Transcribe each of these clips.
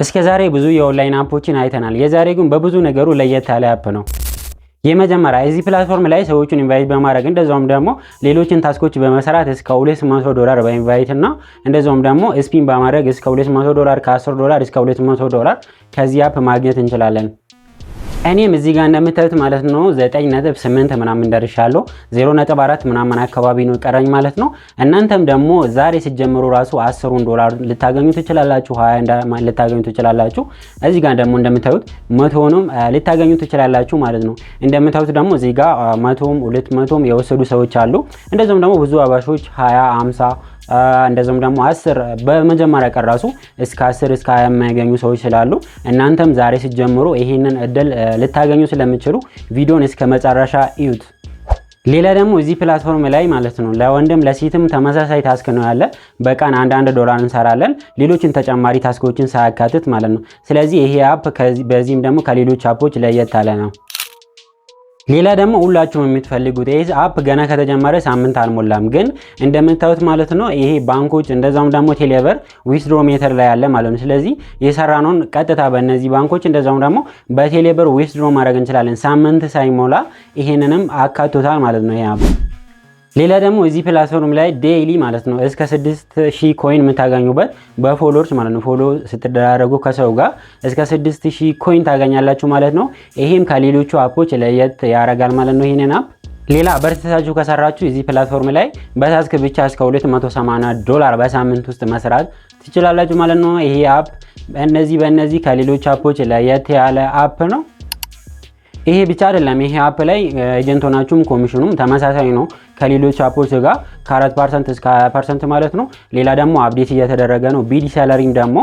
እስከዛሬ ብዙ የኦንላይን አፖችን አይተናል። የዛሬ ግን በብዙ ነገሩ ለየት ያለ አፕ ነው። የመጀመሪያ እዚህ ፕላትፎርም ላይ ሰዎችን ኢንቫይት በማድረግ እንደዛውም ደግሞ ሌሎችን ታስኮች በመስራት እስከ $200 በኢንቫይት እና እንደዛውም ደግሞ ስፒን በማድረግ እስከ $200 ከ$10 እስከ $200 ከዚህ አፕ ማግኘት እንችላለን። እኔም እዚህ ጋር እንደምታዩት ማለት ነው 9.8 ምናምን ደርሻለሁ። 0.4 ምናምን አካባቢ ነው ቀረኝ ማለት ነው። እናንተም ደግሞ ዛሬ ሲጀምሩ ራሱ $10 ልታገኙ ትችላላችሁ፣ 20 ልታገኙ ትችላላችሁ። እዚህ ጋር ደግሞ እንደምታዩት 100ንም ልታገኙ ትችላላችሁ ማለት ነው። እንደምታዩት ደግሞ እዚህ ጋር 100ም 200ም የወሰዱ ሰዎች አሉ። እንደዚሁም ደግሞ ብዙ አባሾች 20 50 እንደዚሁም ደግሞ 10 በመጀመሪያ ቀን ራሱ እስከ 10 እስከ 20 የማያገኙ ሰዎች ስላሉ እናንተም ዛሬ ሲጀምሩ ይሄንን እድል ልታገኙ ስለምትችሉ ቪዲዮን እስከ መጨረሻ እዩት። ሌላ ደግሞ እዚህ ፕላትፎርም ላይ ማለት ነው ለወንድም ለሴትም ተመሳሳይ ታስክ ነው ያለ። በቀን $1 እንሰራለን፣ ሌሎችን ተጨማሪ ታስኮችን ሳያካትት ማለት ነው። ስለዚህ ይሄ አፕ በዚህም ደግሞ ከሌሎች አፖች ለየት ያለ ነው። ሌላ ደግሞ ሁላችሁም የምትፈልጉት ይሄ አፕ ገና ከተጀመረ ሳምንት አልሞላም፣ ግን እንደምታዩት ማለት ነው ይሄ ባንኮች እንደዛውም ደግሞ ቴሌብር ዊዝድሮ ሜተር ላይ ያለ ማለት ነው። ስለዚህ የሰራነውን ቀጥታ በእነዚህ ባንኮች እንደዛውም ደግሞ በቴሌብር ዊዝድሮ ማድረግ እንችላለን። ሳምንት ሳይሞላ ይሄንንም አካቶታል ማለት ነው ይሄ አፕ። ሌላ ደግሞ እዚህ ፕላትፎርም ላይ ዴይሊ ማለት ነው እስከ 6000 ኮይን የምታገኙበት በፎሎወርስ ማለት ነው። ፎሎ ስትደራረጉ ከሰው ጋር እስከ 6000 ኮይን ታገኛላችሁ ማለት ነው። ይሄም ከሌሎቹ አፖች ለየት ያደርጋል ማለት ነው ይሄንን አፕ። ሌላ በርትታችሁ ከሰራችሁ እዚህ ፕላትፎርም ላይ በታስክ ብቻ እስከ $280 በሳምንት ውስጥ መስራት ትችላላችሁ ማለት ነው። ይሄ አፕ በእነዚህ ከሌሎች አፖች ለየት ያለ አፕ ነው። ይሄ ብቻ አይደለም፣ ይሄ አፕ ላይ ኤጀንት ሆናችሁም ኮሚሽኑም ተመሳሳይ ነው ከሌሎች አፖች ጋር ከ4% እስከ 20% ማለት ነው። ሌላ ደግሞ አፕዴት እየተደረገ ነው። ቢዲ ሰለሪም ደግሞ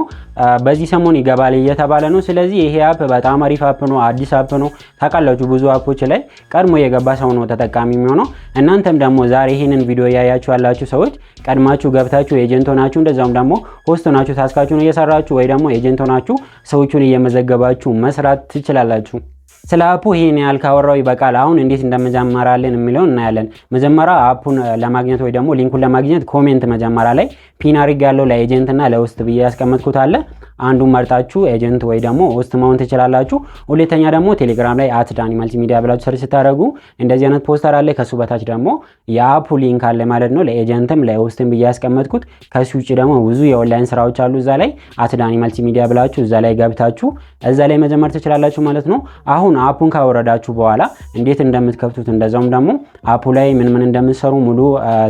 በዚህ ሰሞን ይገባል እየተባለ ነው። ስለዚህ ይሄ አፕ በጣም አሪፍ አፕ ነው፣ አዲስ አፕ ነው። ታውቃላችሁ ብዙ አፖች ላይ ቀድሞ የገባ ሰው ነው ተጠቃሚ የሚሆነው። እናንተም ደግሞ ዛሬ ይሄንን ቪዲዮ ያያችሁ ያላችሁ ሰዎች ቀድማችሁ ገብታችሁ ኤጀንት ሆናችሁ እንደዛውም ደግሞ ሆስት ሆናችሁ ታስካችሁን እየሰራችሁ ወይ ደግሞ ኤጀንት ሆናችሁ ሰዎችን እየመዘገባችሁ መስራት ትችላላችሁ። ስለ አፑ ይሄን ያህል ካወራው ይበቃል። አሁን እንዴት እንደመጀመራለን የሚለው እናያለን። መጀመሪያ አፑን ለማግኘት ወይ ደግሞ ሊንኩን ለማግኘት ኮሜንት መጀመሪያ ላይ ፒን አድርግ ያለው ለኤጀንት እና ለሆስት ብዬ ያስቀመጥኩት አለ። አንዱን መርጣችሁ ኤጀንት ወይ ደግሞ ሆስት መሆን ትችላላችሁ። ሁለተኛ ደግሞ ቴሌግራም ላይ @ዳኒ መልቲሚዲያ ብላችሁ ሰርች ስታደርጉ እንደዚህ አይነት ፖስተር አለ። ከሱ በታች ደግሞ የአፑ ሊንክ አለ ማለት ነው፣ ለኤጀንትም ለሆስትም ብዬ ያስቀመጥኩት። ከሱ ውጪ ደግሞ ብዙ የኦንላይን ስራዎች አሉ እዛ ላይ @ዳኒ መልቲሚዲያ ብላችሁ እዛ ላይ ገብታችሁ እዛ ላይ መጀመር ትችላላችሁ ማለት ነው። አሁን አፑን ካወረዳችሁ በኋላ እንዴት እንደምትከፍቱት እንደዛውም ደግሞ አፑ ላይ ምን እንደምትሰሩ ሙሉ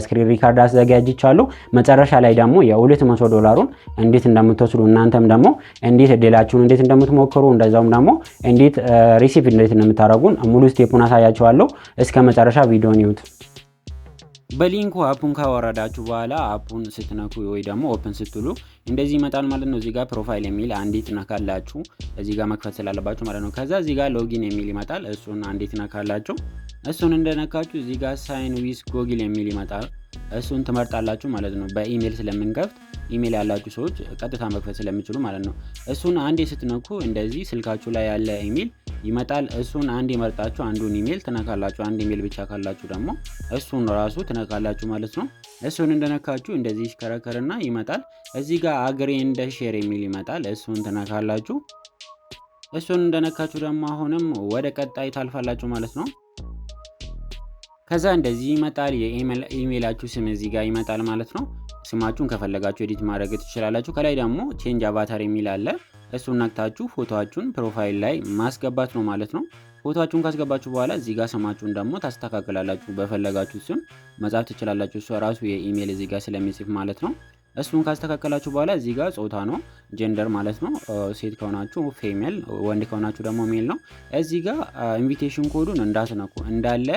ስክሪን ሪካርድ አዘጋጅቻለሁ። መጨረሻ ላይ ደግሞ $200 እንዴት እንደምትወስዱ እናንተም ደግሞ እንዴት እድላችሁን እንዴት እንደምትሞክሩ እንደዛውም ደግሞ እንዴት ሪሲቭ እንዴት እንደምታደርጉን ሙሉ ስቴፑን አሳያችኋለሁ። እስከ መጨረሻ ቪዲዮን ይዩት። በሊንኩ አፑን ካወረዳችሁ በኋላ አፑን ስትነኩ ወይ ደግሞ ኦፕን ስትሉ እንደዚህ ይመጣል ማለት ነው። እዚህ ጋር ፕሮፋይል የሚል አንዲት ነካላችሁ፣ እዚህ ጋር መክፈት ስላለባችሁ ማለት ነው። ከዛ እዚህ ጋር ሎጊን የሚል ይመጣል፣ እሱን አንዲት ነካላችሁ። እሱን እንደነካችሁ እዚህ ጋር ሳይን ዊዝ ጎግል የሚል ይመጣል፣ እሱን ትመርጣላችሁ ማለት ነው። በኢሜል ስለምንከፍት ኢሜል ያላችሁ ሰዎች ቀጥታ መክፈት ስለሚችሉ ማለት ነው። እሱን አንዴ ስትነኩ እንደዚህ ስልካችሁ ላይ ያለ ኢሜል ይመጣል። እሱን አንዴ መርጣችሁ አንዱን ኢሜል ትነካላችሁ። አንድ ኢሜል ብቻ ካላችሁ ደግሞ እሱን ራሱ ትነካላችሁ ማለት ነው። እሱን እንደነካችሁ እንደዚህ ይሽከረከርና ይመጣል። እዚህ ጋር አግሪ እንደ ሼር የሚል ይመጣል፣ እሱን ትነካላችሁ። እሱን እንደነካችሁ ደግሞ አሁንም ወደ ቀጣይ ታልፋላችሁ ማለት ነው። ከዛ እንደዚህ ይመጣል። የኢሜላችሁ ስም እዚህ ጋር ይመጣል ማለት ነው። ስማችሁን ከፈለጋችሁ ኤዲት ማድረግ ትችላላችሁ። ከላይ ደግሞ ቼንጅ አቫታር የሚል አለ። እሱን ነክታችሁ ፎቶአችሁን ፕሮፋይል ላይ ማስገባት ነው ማለት ነው። ፎቶአችሁን ካስገባችሁ በኋላ እዚህ ጋር ስማችሁን ደግሞ ታስተካክላላችሁ። በፈለጋችሁ ስም መጻፍ ትችላላችሁ። እሱ ራሱ የኢሜል እዚህ ጋር ስለሚጽፍ ማለት ነው። እሱን ካስተካከላችሁ በኋላ እዚህ ጋር ጾታ ነው ጀንደር ማለት ነው። ሴት ከሆናችሁ ፌሜል፣ ወንድ ከሆናችሁ ደግሞ ሜል ነው። እዚህ ጋር ኢንቪቴሽን ኮዱን እንዳትነኩ እንዳለ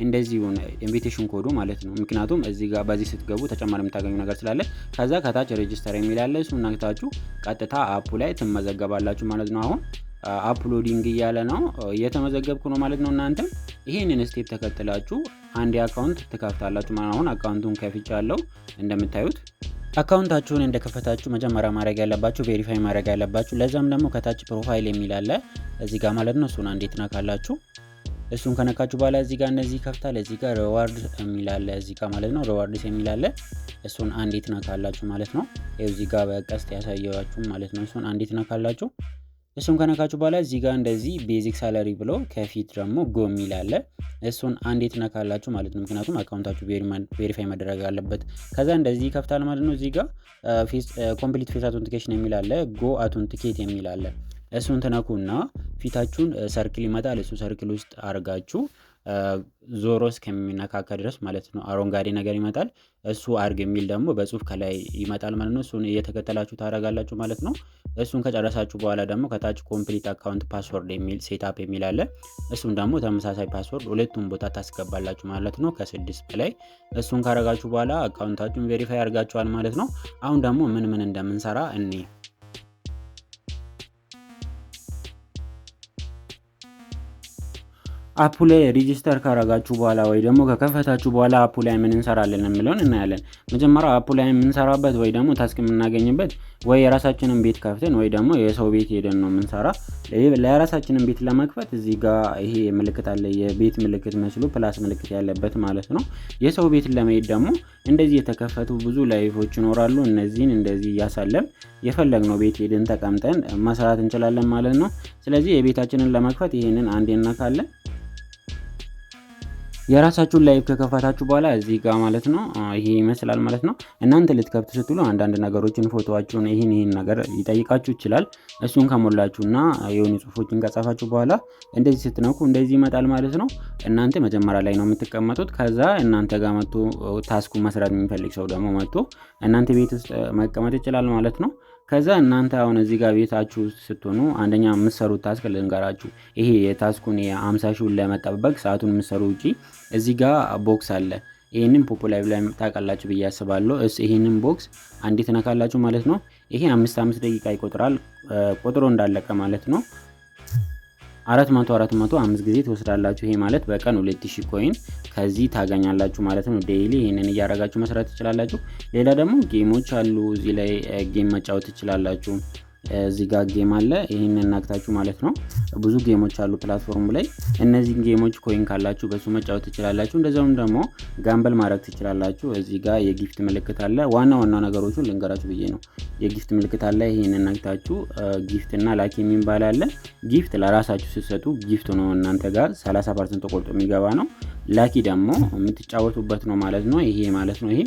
እንደዚህ ሆነ ኢንቪቴሽን ኮዱ ማለት ነው። ምክንያቱም እዚህ ጋር በዚህ ስትገቡ ተጨማሪ የምታገኙ ነገር ስላለ ከዛ ከታች ሬጂስተር የሚል አለ። እሱን ነክታችሁ ቀጥታ አፑ ላይ ትመዘገባላችሁ ማለት ነው። አሁን አፕሎዲንግ እያለ ነው፣ እየተመዘገብኩ ነው ማለት ነው። እናንተም ይሄንን ስቴፕ ተከትላችሁ አንድ አካውንት ትከፍታላችሁ ማለት ነው። አሁን አካውንቱን ከፍቻለሁ እንደምታዩት። አካውንታችሁን እንደከፈታችሁ መጀመሪያ ማድረግ ያለባችሁ ቬሪፋይ ማድረግ ያለባችሁ። ለዛም ደግሞ ከታች ፕሮፋይል የሚል አለ እዚህ ጋር ማለት ነው። እሱን አንዴ ትነካላችሁ። እሱን ከነካችሁ በኋላ እዚህ ጋር እነዚህ ይከፍታል። እዚህ ጋር ሪዋርድ የሚል አለ እዚህ ጋር ማለት ነው። ሪዋርድስ የሚል አለ። እሱን አንዴ ትነካላችሁ ማለት ነው። ይኸው እዚህ ጋር በቀስት ያሳየዋችሁ ማለት ነው። እሱን አንዴ ትነካላችሁ። እሱን ከነካችሁ በኋላ እዚህ ጋር እንደዚህ ቤዚክ ሳላሪ ብሎ ከፊት ደግሞ ጎ የሚል አለ። እሱን አንዴ ትነካላችሁ ማለት ነው። ምክንያቱም አካውንታችሁ ቬሪፋይ መደረግ አለበት። ከዛ እንደዚህ ይከፍታል ማለት ነው። እዚህ ጋር ኮምፕሊት ፌስ አውተንቲኬሽን የሚል አለ። ጎ አውተንቲኬት የሚል አለ። እሱን ትነኩና ፊታችሁን ሰርክል ይመጣል። እሱ ሰርክል ውስጥ አርጋችሁ ዞሮ እስከሚነካካ ድረስ ማለት ነው አረንጓዴ ነገር ይመጣል። እሱ አርግ የሚል ደግሞ በጽሁፍ ከላይ ይመጣል ማለት ነው። እሱን እየተከተላችሁ ታረጋላችሁ ማለት ነው። እሱን ከጨረሳችሁ በኋላ ደግሞ ከታች ኮምፕሊት አካውንት ፓስወርድ የሚል ሴትአፕ የሚል አለ። እሱን ደግሞ ተመሳሳይ ፓስወርድ ሁለቱም ቦታ ታስገባላችሁ ማለት ነው ከ6 በላይ። እሱን ካረጋችሁ በኋላ አካውንታችሁን ቬሪፋይ አርጋችኋል ማለት ነው። አሁን ደግሞ ምን እንደምንሰራ እኔ አፑ ላይ ሬጂስተር ካረጋችሁ በኋላ ወይ ደግሞ ከከፈታችሁ በኋላ አፑ ላይ ምን እንሰራለን የሚለውን እናያለን። መጀመሪያ አፑ ላይ የምንሰራበት ወይ ደግሞ ታስክ የምናገኝበት ወይ የራሳችንን ቤት ከፍተን ወይ ደግሞ የሰው ቤት ሄደን ነው የምንሰራ። ለራሳችንን ቤት ለመክፈት እዚህ ጋር ይሄ ምልክት አለ፣ የቤት ምልክት መስሎ ፕላስ ምልክት ያለበት ማለት ነው። የሰው ቤት ለመሄድ ደግሞ እንደዚህ የተከፈቱ ብዙ ላይፎች ይኖራሉ። እነዚህን እንደዚህ እያሳለም የፈለግነው ቤት ሄደን ተቀምጠን መስራት እንችላለን ማለት ነው። ስለዚህ የቤታችንን ለመክፈት ይሄንን አንዴ እናካለን። የራሳችሁን ላይቭ ከከፈታችሁ በኋላ እዚህ ጋር ማለት ነው ይሄ ይመስላል ማለት ነው። እናንተ ልትከፍቱ ስትሉ አንዳንድ ነገሮችን ፎቶዋችሁን ይሄን ነገር ሊጠይቃችሁ ይችላል። እሱን ከሞላችሁና የሆኑ ጽሁፎችን ከጻፋችሁ በኋላ እንደዚህ ስትነኩ እንደዚህ ይመጣል ማለት ነው። እናንተ መጀመሪያ ላይ ነው የምትቀመጡት። ከዛ እናንተ ጋር መጥቶ ታስኩ መስራት የሚፈልግ ሰው ደግሞ መጥቶ እናንተ ቤት ውስጥ መቀመጥ ይችላል ማለት ነው። ከዛ እናንተ አሁን እዚህ ጋር ቤታችሁ ስትሆኑ አንደኛ የምትሰሩት ታስክ ልንገራችሁ። ይሄ የታስኩን የ50 ሺውን ለመጠበቅ ሰዓቱን የምትሰሩ ውጪ እዚህ ጋር ቦክስ አለ። ይሄንን ፖፑላር ላይ ታውቃላችሁ ብዬ አስባለሁ። ይሄንን ቦክስ አንዴ ትነካላችሁ ማለት ነው። ይሄ 5 ደቂቃ ይቆጥራል። ቁጥሩ እንዳለቀ ማለት ነው። 400 5 ጊዜ ትወስዳላችሁ። ይሄ ማለት በቀን 2000 ኮይን ከዚህ ታገኛላችሁ ማለት ነው። ዴይሊ ይሄንን እያረጋችሁ መስራት ትችላላችሁ። ሌላ ደግሞ ጌሞች አሉ። እዚህ ላይ ጌም መጫወት ትችላላችሁ። እዚህ ጋር ጌም አለ። ይሄንን እናክታችሁ ማለት ነው። ብዙ ጌሞች አሉ ፕላትፎርሙ ላይ። እነዚህ ጌሞች ኮይን ካላችሁ በሱ መጫወት ትችላላችሁ። እንደዛውም ደግሞ ጋምበል ማድረግ ትችላላችሁ። እዚህ ጋር የጊፍት ምልክት አለ። ዋና ነገሮችን ልንገራችሁ ብዬ ነው። የጊፍት ምልክት አለ። ይሄንን እናክታችሁ ጊፍት እና ላኪ የሚባል አለ። ጊፍት ለራሳችሁ ስትሰጡ ጊፍት ነው እናንተ ጋር 30% ተቆርጦ የሚገባ ነው። ላኪ ደግሞ የምትጫወቱበት ነው ማለት ነው። ይሄ ማለት ነው። ይሄ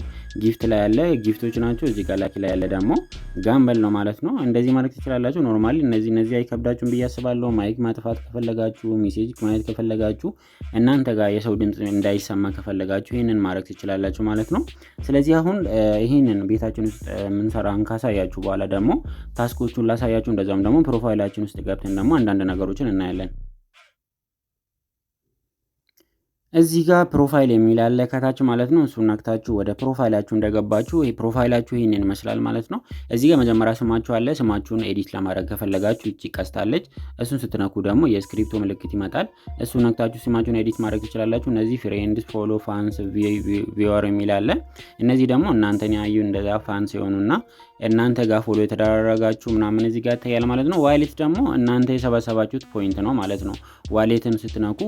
ጊፍት ላይ ያለ ጊፍቶች ናቸው። እዚህ ጋር ላኪ ላይ ያለ ደግሞ ጋምበል ነው ማለት ነው። እንደዚህ ማድረግ ትችላላችሁ። ኖርማሊ እነዚህ አይከብዳችሁም ብዬ አስባለሁ። ማይክ ማጥፋት ከፈለጋችሁ፣ ሜሴጅ ማየት ከፈለጋችሁ፣ እናንተ ጋር የሰው ድምጽ እንዳይሰማ ከፈለጋችሁ ይሄንን ማድረግ ትችላላችሁ ማለት ነው። ስለዚህ አሁን ይሄንን ቤታችን ውስጥ የምንሰራውን ካሳያችሁ በኋላ ደግሞ ታስኮቹን ላሳያችሁ። እንደዛም ደግሞ ፕሮፋይላችን ውስጥ ገብተን ደግሞ አንዳንድ ነገሮችን እናያለን። እዚህ ጋር ፕሮፋይል የሚል አለ ከታች ማለት ነው። እሱን ነክታችሁ ወደ ፕሮፋይላችሁ እንደገባችሁ ይሄ ፕሮፋይላችሁ ይሄንን ይመስላል ማለት ነው። እዚህ ጋር መጀመሪያ ስማችሁ አለ። ስማችሁን ኤዲት ለማድረግ ከፈለጋችሁ እቺ ቀስታለች። እሱን ስትነኩ ደግሞ የስክሪፕቶ ምልክት ይመጣል። እሱን ነክታችሁ ስማችሁን ኤዲት ማድረግ ትችላላችሁ። እነዚህ ፍሬንድስ፣ ፎሎ፣ ፋንስ፣ ቪወር የሚል አለ። እነዚህ ደግሞ እናንተን ያዩ እንደዛ ፋንስ የሆኑና እናንተ ጋር ፎሎ የተደረጋችሁ ምናምን እዚህ ጋር ታያል ማለት ነው። ዋሌት ደግሞ እናንተ የሰበሰባችሁት ፖይንት ነው ማለት ነው። ዋሌትን ስትነኩ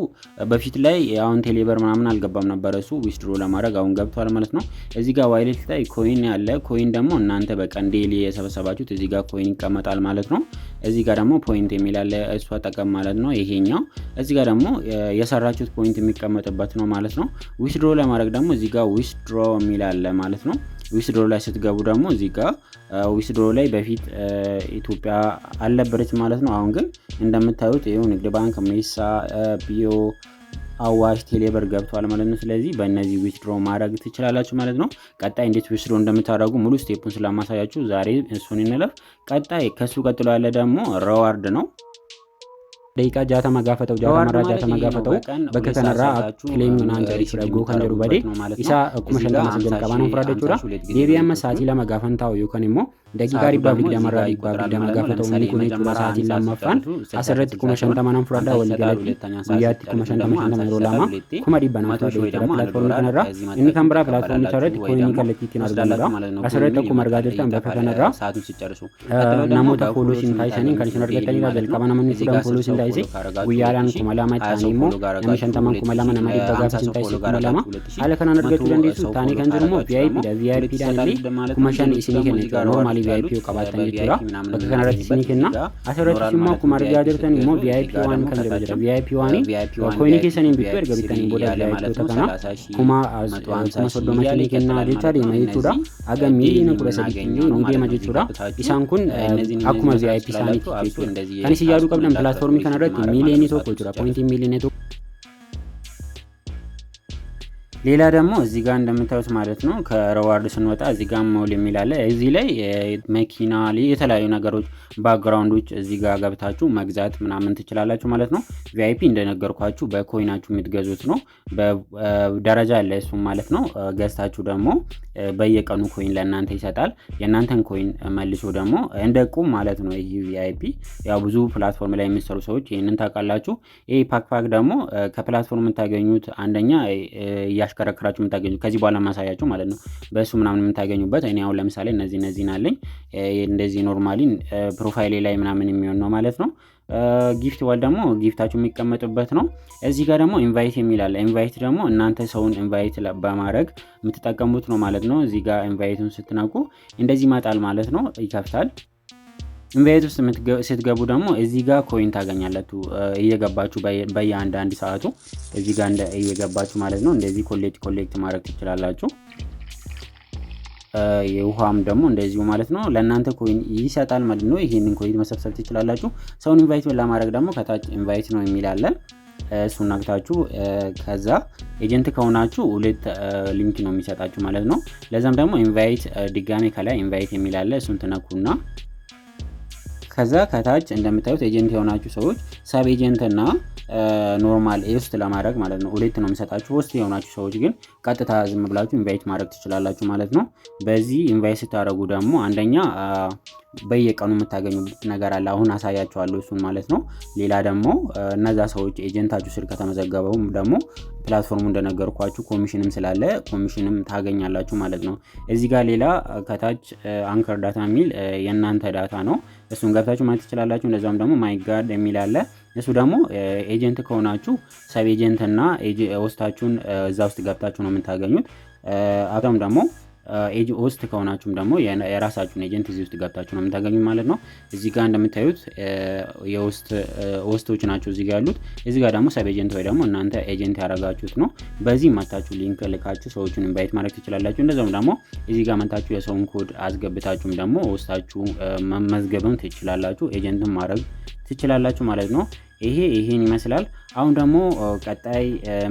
በፊት ላይ አሁን ቴሌብር ምናምን አልገባም ነበር። እሱ ዊዝድሮ ለማድረግ አሁን ገብቷል ማለት ነው። እዚህ ጋር ዋሌት ላይ ኮይን ያለ። ኮይን ደግሞ እናንተ በቀን ዴይሊ የሰበሰባችሁት እዚህ ጋር ኮይን ይቀመጣል ማለት ነው። እዚህ ጋር ደግሞ ፖይንት የሚል አለ። እሱ አጠቀም ማለት ነው ይሄኛው። እዚህ ጋር ደግሞ የሰራችሁት ፖይንት የሚቀመጥበት ነው ማለት ነው። ዊዝድሮ ለማድረግ ደግሞ እዚህ ጋር ዊዝድሮ የሚል አለ ማለት ነው። ዊዝድሮ ላይ ስትገቡ ደግሞ እዚህ ጋር ዊዝድሮ ላይ በፊት ኢትዮጵያ አልነበረች ማለት ነው። አሁን ግን እንደምታዩት ይሄው ንግድ ባንክ፣ ሜሳ፣ ቢዮ፣ አዋሽ፣ ቴሌብር ገብቷል ማለት ነው። ስለዚህ በእነዚህ ዊዝድሮ ማድረግ ትችላላችሁ ማለት ነው። ቀጣይ እንዴት ዊዝድሮ እንደምታደርጉ ሙሉ ስቴፑን ስለማሳያችሁ ዛሬ እሱን እንለፍ። ቀጣይ ከሱ ቀጥሎ ያለ ደግሞ ሪዋርድ ነው። ደቂቃ ጃታ መጋፈተው ጃታ መራጃ ተመጋፈተው በከተነራ ክሌም ናንጀሪ ሲረጎ ከንጀሩ በዴ ኢሳ እኩመ ሸንተማ ሰንጀን ቀባናን ፍራደቹራ ዴቢያ መሳቲ ለመጋፈንታው ዩከንሞ ደቂቃ ሪፐብሊክ ደመራ ሪፐብሊክ ደመጋፈተው ምን ኮኔ ቱራሳቲ ለማፋን አሰረት ኩመሸን ተማናም ፍራዳ ወልገለ ጉያቲ ኩመሸን ተማናም ሮላማ ኩመዲ በናቶ ደግሞ ፕላትፎርም ከነራ እኒ ካምብራ ፕላትፎርም ተረት ኮይኒ ከለቲቲና አርጋለራ አሰረት ኩመርጋ ደርተን በከተነራ ሰዓቱን ሲጨርሱ ናሞታ ፎሎሲን ታይሰኒ ከንሽን አርገተኒ ጋር ከማና ምን ሲዳም ፎሎሲን ታይሲ ጉያላን ኩመላማ ታኒሞ ነመሸን ተማን ኩመላማ ነማዲ በጋፈሲን ታይሲ ኩመላማ አለ ከናን አርገቱ ደንዲሱ ታኒ ከንጅርሞ ቪአይፒ ዳንሊ ኩመሸን ኢሲኒ ከነ ኖርማሊ ቪአይፒ ቀባተን ይችላ በከናረት ኢሲኒ ከና አሰረት ሲማ ኩመርጋ ደርተን ሞ ቪአይፒ ዋን ከንጀራ ቪአይፒ ዋኒ ኮይኒ ከሰኒ ቢፈር ገቢተኒ ቦዳ ቪአይፒ ተከና ኩማ ሶዶማሽኒ ከና ዲቻሪ ማይቱዳ አገ ሚሊዮን ኩረሰዲ ሚዲያ ማጅቹዳ ኢሳን ኩን አኩማ ቪአይፒ ሳኒ ከኒ ሲያዱ ቀብለን ፕላትፎርም ከናረት ሚሊዮን ቶኮ ጁራ ፖይንት ሚሊዮን ቶ ሌላ ደግሞ እዚህ ጋር እንደምታዩት ማለት ነው ከረዋርድ ስንወጣ እዚህ ጋር ሞል የሚል አለ። እዚህ ላይ መኪና የተለያዩ ነገሮች ባክግራውንዶች እዚህ ጋር ገብታችሁ መግዛት ምናምን ትችላላችሁ ማለት ነው። ቪአይፒ እንደነገርኳችሁ በኮይናችሁ የምትገዙት ነው። በደረጃ አለ እሱ ማለት ነው። ገዝታችሁ ደግሞ በየቀኑ ኮይን ለእናንተ ይሰጣል። የእናንተን ኮይን መልሶ ደግሞ እንደ ቁም ማለት ነው። ይሄ ቪአይፒ ያው ብዙ ፕላትፎርም ላይ የሚሰሩ ሰዎች ይሄንን ታውቃላችሁ። ይሄ ፓክ ደግሞ ከፕላትፎርም የምታገኙት አንደኛ ያሽከረክራችሁ የምታገኙት ከዚህ በኋላ ማሳያችሁ ማለት ነው። በእሱ ምናምን የምታገኙበት እኔ አሁን ለምሳሌ እነዚህን አለኝ እንደዚህ ኖርማሊ ፕሮፋይሌ ላይ ምናምን የሚሆን ነው ማለት ነው። ጊፍት ዋል ደግሞ ጊፍታችሁ የሚቀመጡበት ነው። እዚህ ጋር ደግሞ ኢንቫይት የሚል አለ። ኢንቫይት ደግሞ እናንተ ሰውን ኢንቫይት በማድረግ የምትጠቀሙት ነው ማለት ነው። እዚህ ጋር ኢንቫይቱን ስትነኩ እንደዚህ ይመጣል ማለት ነው። ይከፍታል። ኢንቫይት ውስጥ ስትገቡ ደግሞ እዚህ ጋር ኮይን ታገኛላችሁ እየገባችሁ በየአንድ ሰዓቱ እዚህ ጋር እየገባችሁ ማለት ነው። እንደዚህ ኮሌክት ማድረግ ትችላላችሁ። የውሃም ደግሞ እንደዚሁ ማለት ነው ለእናንተ ኮይን ይሰጣል ማለት ነው። ይሄንን ኮይን መሰብሰብ ትችላላችሁ። ሰውን ኢንቫይት ለማድረግ ደግሞ ከታች ኢንቫይት ነው የሚል አለ። እሱን ነክታችሁ ከዛ ኤጀንት ከሆናችሁ ሁለት ሊንክ ነው የሚሰጣችሁ ማለት ነው። ለዛም ደግሞ ኢንቫይት ድጋሜ ከላይ ኢንቫይት የሚል አለ። እሱን ትነኩና ከዛ ከታች እንደምታዩት ኤጀንት የሆናችሁ ሰዎች ሰብ ኤጀንት እና ኖርማል ሆስት ለማድረግ ማለት ነው ሁለት ነው የሚሰጣችሁ። ሆስት የሆናችሁ ሰዎች ግን ቀጥታ ዝም ብላችሁ ኢንቫይት ማድረግ ትችላላችሁ ማለት ነው። በዚህ ኢንቫይት ስታደርጉ ደግሞ አንደኛ በየቀኑ የምታገኙት ነገር አለ። አሁን አሳያችኋለሁ እሱን ማለት ነው። ሌላ ደግሞ እነዛ ሰዎች ኤጀንታችሁ ስር ከተመዘገበው ደግሞ ፕላትፎርሙ እንደነገርኳችሁ ኮሚሽንም ስላለ ኮሚሽንም ታገኛላችሁ ማለት ነው። እዚህ ጋር ሌላ ከታች አንከር ዳታ የሚል የእናንተ ዳታ ነው። እሱን ገብታችሁ ማየት ትችላላችሁ። እንደዛውም ደግሞ ማይ ጋርድ የሚል አለ። እሱ ደግሞ ኤጀንት ከሆናችሁ ሰብ ኤጀንት እና ሆስታችሁን እዛ ውስጥ ገብታችሁ ነው የምታገኙት። አቶም ደግሞ ሆስት ከሆናችሁም ደግሞ የራሳችሁን ኤጀንት እዚህ ውስጥ ገብታችሁ ነው የምታገኙት ማለት ነው። እዚህ ጋር እንደምታዩት ሆስቶች ናቸው እዚህ ጋር ያሉት። እዚህ ጋር ደግሞ ሰብ ኤጀንት ወይ ደግሞ እናንተ ኤጀንት ያደረጋችሁት ነው። በዚህ መታችሁ ሊንክ ልካችሁ ሰዎችን ኢንቫይት ማድረግ ትችላላችሁ። እንደዛውም ደግሞ እዚህ ጋር መታችሁ የሰውን ኮድ አስገብታችሁም ደግሞ ሆስታችሁ መመዝገብም ትችላላችሁ፣ ኤጀንትም ማድረግ ትችላላችሁ ማለት ነው። ይሄን ይመስላል። አሁን ደግሞ ቀጣይ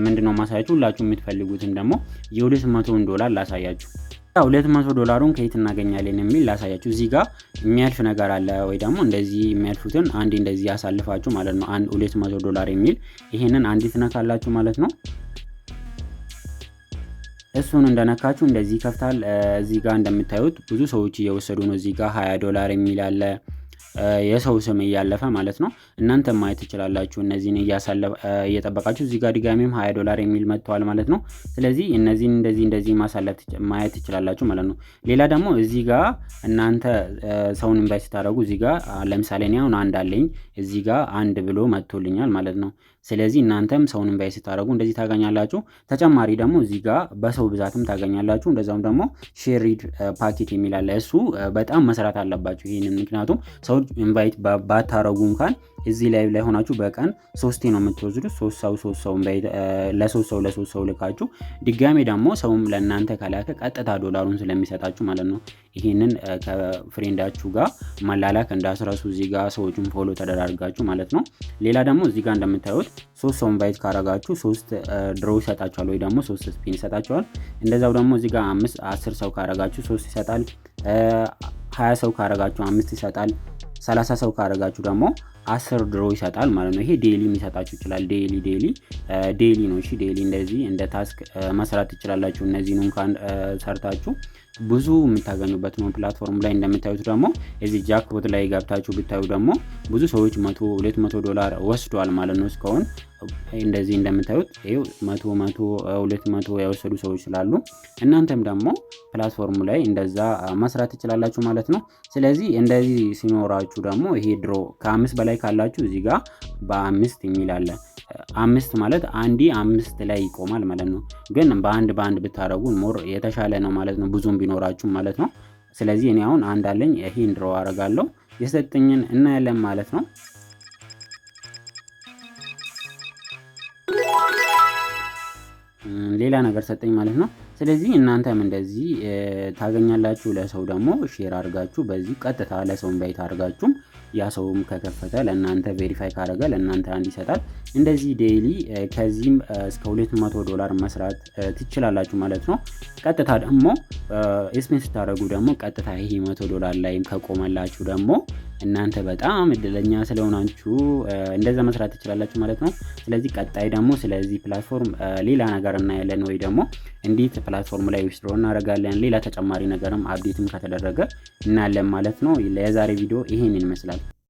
ምንድነው ማሳያችሁ ሁላችሁ የምትፈልጉትን ደግሞ $200 ላሳያችሁ። $200 ከየት እናገኛለን የሚል ላሳያችሁ። እዚህ ጋር የሚያልፍ ነገር አለ ወይ ደግሞ እንደዚህ የሚያልፉትን አንዴ እንደዚህ ያሳልፋችሁ ማለት ነው። $200 የሚል ይሄንን አንዴ ትነካላችሁ ማለት ነው። እሱን እንደነካችሁ እንደዚህ ይከፍታል። እዚህ ጋር እንደምታዩት ብዙ ሰዎች እየወሰዱ ነው። እዚህ ጋር $20 የሚል አለ የሰው ስም እያለፈ ማለት ነው። እናንተ ማየት ትችላላችሁ። እነዚህን እየጠበቃችሁ እዚህ ጋር ድጋሜም $20 የሚል መጥቷል ማለት ነው። ስለዚህ እነዚህን እንደዚህ ማሳለፍ ማየት ትችላላችሁ ማለት ነው። ሌላ ደግሞ እዚህ ጋር እናንተ ሰውን ኢንቫይት ታደርጉ እዚህ ጋር ለምሳሌ እኔ አሁን አንድ አለኝ እዚህ ጋር አንድ ብሎ መጥቶልኛል ማለት ነው። ስለዚህ እናንተም ሰውን ኢንቫይት ታደርጉ እንደዚህ ታገኛላችሁ። ተጨማሪ ደግሞ እዚህ ጋር በሰው ብዛትም ታገኛላችሁ። እንደዛውም ደግሞ ሼር ሪድ ፓኬት የሚል አለ። እሱ በጣም መስራት አለባችሁ ይሄንን፣ ምክንያቱም ሰው ኢንቫይት ባታረጉ እንኳን እዚህ ላይ ሆናችሁ በቀን 3 ነው የምትወስዱት። 3 ሰው ኢንቫይት ለሶስት ሰው ልካችሁ ድጋሜ ደግሞ ሰውም ለእናንተ ከላከ ቀጥታ $1 ስለሚሰጣችሁ ማለት ነው። ይሄንን ከፍሬንዳችሁ ጋር መላላክ እንዳስረሱ እዚህ ጋር ሰዎችን ፎሎ ተደራርጋችሁ ማለት ነው። ሌላ ደግሞ እዚህ ጋር እንደምታዩት 3 ሰው ኢንቫይት ካረጋችሁ 3 ድሮ ይሰጣችኋል ወይ ደግሞ 3 ስፒን ይሰጣችኋል። እንደዛው ደግሞ እዚህ ጋር 10 ሰው ካረጋችሁ 3 ይሰጣል። 20 ሰው ካረጋችሁ 5 ይሰጣል። 30 ሰው ካረጋችሁ ደግሞ 10 ድሮ ይሰጣል ማለት ነው። ይሄ ዴሊ የሚሰጣችሁ ይችላል። ዴሊ ነው። እሺ ዴሊ እንደዚህ እንደ ታስክ መስራት ትችላላችሁ። እነዚህን እንኳን ሰርታችሁ ብዙ የምታገኙበት ነው። ፕላትፎርም ላይ እንደምታዩት ደግሞ እዚህ ጃክፖት ላይ ገብታችሁ ብታዩ ደግሞ ብዙ ሰዎች $100-200 ወስደዋል ማለት ነው እስካሁን። እንደዚህ እንደምታዩት ይኸው 100-200 ያወሰዱ ሰዎች ስላሉ እናንተም ደግሞ ፕላትፎርሙ ላይ እንደዛ መስራት ትችላላችሁ ማለት ነው። ስለዚህ እንደዚህ ሲኖራችሁ ደግሞ ይሄ ድሮ ከ5 በላይ ካላችሁ እዚህ ጋር በ5 የሚል አለ። 5 ማለት አንዴ 5 ላይ ይቆማል ማለት ነው። ግን በአንድ ብታረጉ ሞር የተሻለ ነው ማለት ነው፣ ብዙም ቢኖራችሁ ማለት ነው። ስለዚህ እኔ አሁን አንድ አለኝ፣ ይሄን ድሮ አረጋለሁ፣ የሰጠኝን እናያለን ማለት ነው። ሌላ ነገር ሰጠኝ ማለት ነው። ስለዚህ እናንተም እንደዚህ ታገኛላችሁ። ለሰው ደግሞ ሼር አድርጋችሁ በዚህ ቀጥታ ለሰው ኢንቫይት አድርጋችሁም ያ ሰውም ከከፈተ ለእናንተ ቬሪፋይ ካደረገ ለእናንተ አንድ ይሰጣል። እንደዚህ ዴይሊ ከዚህም እስከ $200 መስራት ትችላላችሁ ማለት ነው። ቀጥታ ደግሞ ኤስፔን ስታደርጉ ደግሞ ቀጥታ ይሄ $100 ላይም ከቆመላችሁ ደግሞ እናንተ በጣም እድለኛ ስለሆናችሁ እንደዛ መስራት ትችላላችሁ ማለት ነው። ስለዚህ ቀጣይ ደግሞ ስለዚህ ፕላትፎርም ሌላ ነገር እናያለን፣ ወይ ደግሞ እንዴት ፕላትፎርም ላይ ዊዝድሮ እናደርጋለን፣ ሌላ ተጨማሪ ነገርም አፕዴትም ከተደረገ እናያለን ማለት ነው። ለዛሬ ቪዲዮ ይሄንን ይመስላል።